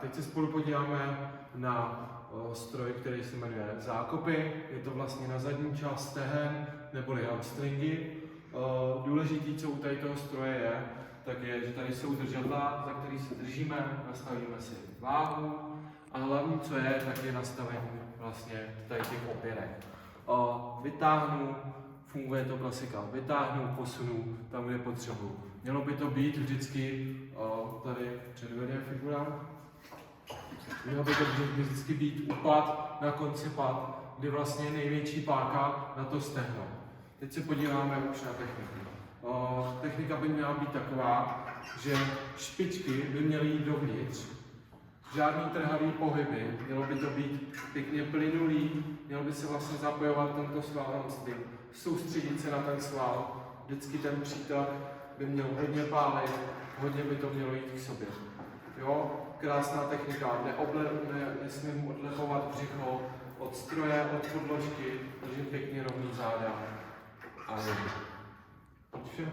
teď se spolu podíváme na stroj, který se jmenuje zákopy. Je to vlastně na zadní část stehen, neboli hamstringy. Důležitý, co u tady toho stroje je, tak je, že tady jsou držadla, za který se držíme, nastavíme si váhu a hlavní, co je, tak je nastavení vlastně tady těch opěrek. Vytáhnu, funguje to klasika, vytáhnu, posunu tam, kde potřebuji. Mělo by to být vždycky, tady předvede figura, mělo by to vždycky být upad na konci pad, kdy vlastně je největší páka na to stehno. Teď se podíváme už na techniku. Technika by měla být taková, že špičky by měly jít dovnitř, žádný trhavý pohyby, mělo by to být pěkně plynulý, mělo by se vlastně zapojovat tento sval hamstring, soustředit se na ten sval, vždycky ten přítak by měl hodně pálit, hodně by to mělo jít k sobě. Jo, krásná technika, nesmím odlepovat břicho od stroje, od podložky, držím pěkně rovný záda a vše.